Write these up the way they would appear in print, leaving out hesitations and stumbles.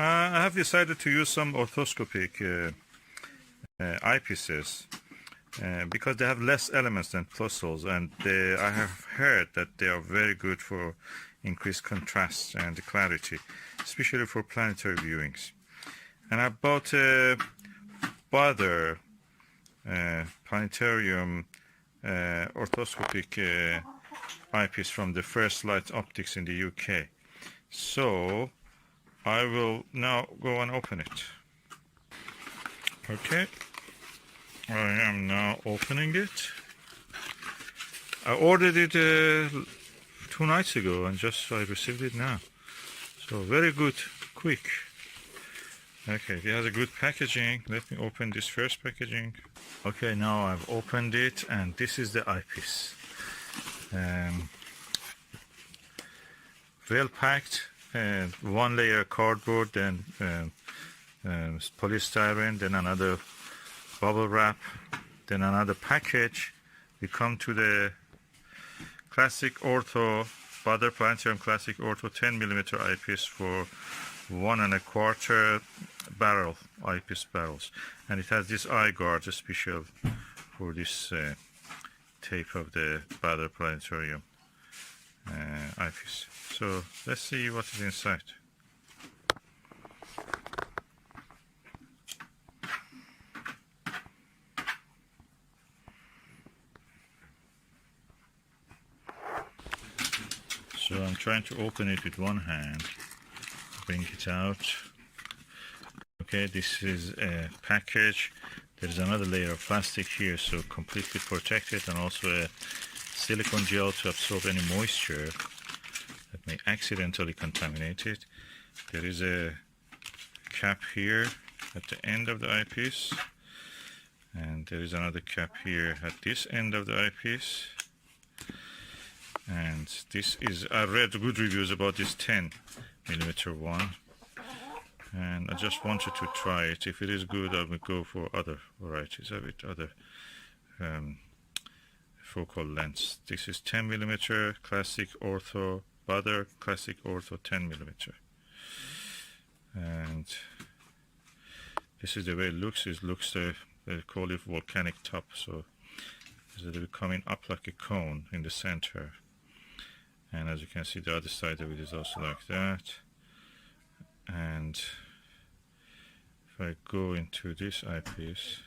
I have decided to use some orthoscopic eyepieces because they have less elements than Plossls, and I have heard that they are very good for increased contrast and clarity, especially for planetary viewings. And I bought a Baader planetarium orthoscopic eyepiece from the First Light Optics in the UK. So I will now go and open it. Okay, I am now opening it. I ordered it 2 nights ago and I received it now. So very good, quick. Okay, it has a good packaging. Let me open this first packaging. Okay, now I've opened it, and this is the eyepiece. Well packed, 1 layer cardboard, then polystyrene, then another bubble wrap, then another package. We come to the Classic Ortho Baader Planetarium Classic Ortho 10mm eyepiece for 1 1/4 barrel eyepiece barrels, and it has this eye guard special for this tape of the Baader Planetarium eyepiece. So let's see what is inside. So I'm trying to open it with one hand, bring it out. Okay, this is a package. There's another layer of plastic here, so completely protected, and also a silicone gel to absorb any moisture that may accidentally contaminate it. There is a cap here at the end of the eyepiece, and there is another cap here at this end of the eyepiece. And this is, I read good reviews about this 10mm one, and I just wanted to try it. If it is good, I will go for other varieties of it, other focal lengths. This is 10mm Classic Ortho Baader Classic Ortho 10mm, and this is the way it looks. It looks they call it volcanic-top, so it will coming up like a cone in the center. And as you can see, the other side of it is also like that. And if I go into this eyepiece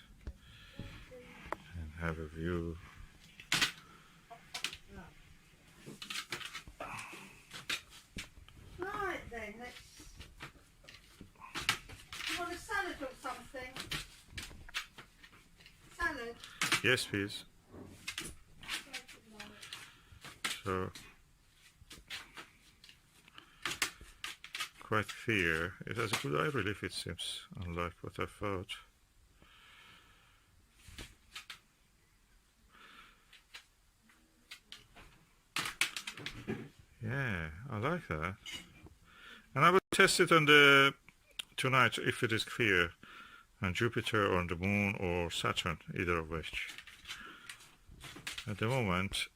and have a view, right then, you want a salad or something? Salad? yes please. So quite clear. It has a good eye relief, it seems, unlike what I thought. Yeah, I like that. And I will test it on tonight if it is clear on Jupiter or on the Moon or Saturn, either of which. At the moment,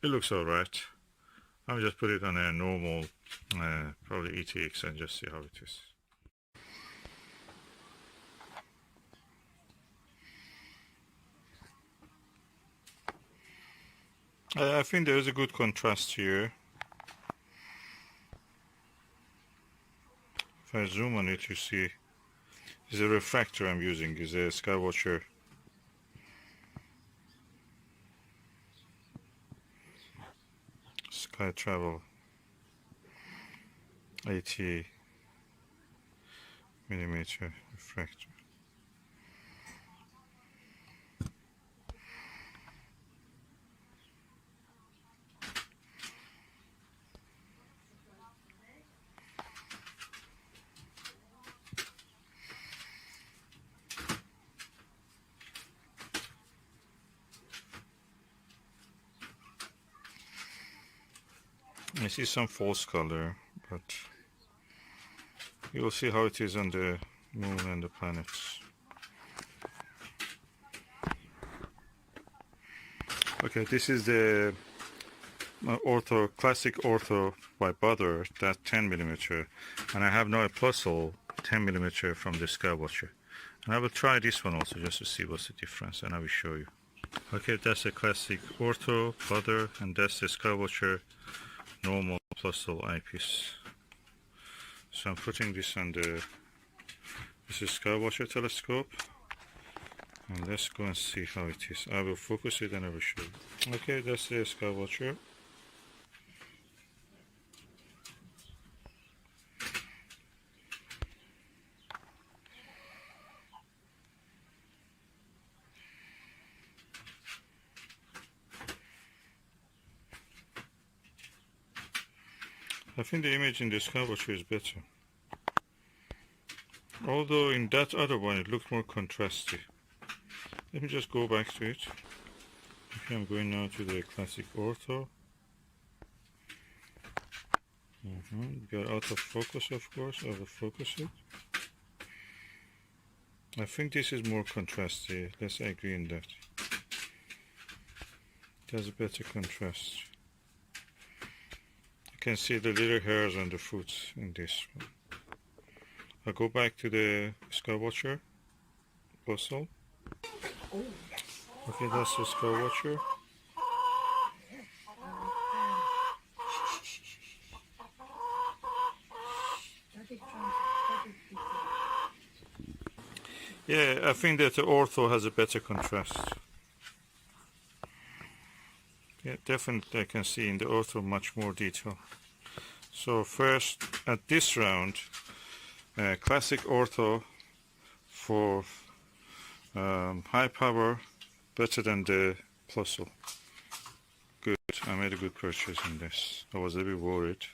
it looks alright. I'll just put it on a normal, probably ETX, and just see how it is. I think there is a good contrast here. If I zoom on it, you see, it's a refractor I'm using, is a Skywatcher. Sky Travel 80mm refractor. I see some false color, but you'll see how it is on the Moon and the planets. Okay, this is the Ortho Classic Ortho by Baader, that 10mm, and I have now a Plossl 10mm from the Skywatcher. And I will try this one also just to see what's the difference, and I will show you. Okay, that's a Classic Ortho, Baader, and that's the Skywatcher normal Plossl eyepiece. So I'm putting this on the, this is Skywatcher telescope, and let's go and see how it is. I will focus it and I will show you. Okay, that's the Skywatcher. I think the image in the Skywatcher is better. Although in that other one it looked more contrasty. Let me just go back to it. Okay, I'm going now to the Classic Ortho. Got out of focus, of course. I will focus it. I think this is more contrasty. Let's agree on that. It has a better contrast. You can see the little hairs on the foot in this one. I'll go back to the Skywatcher Plossl. Okay, that's the Skywatcher. Yeah, I think that the Ortho has a better contrast. Yeah, definitely I can see in the Ortho much more detail. So first, at this round, Classic Ortho for high power, better than the Plossl. Good, I made a good purchase in this. I was a bit worried.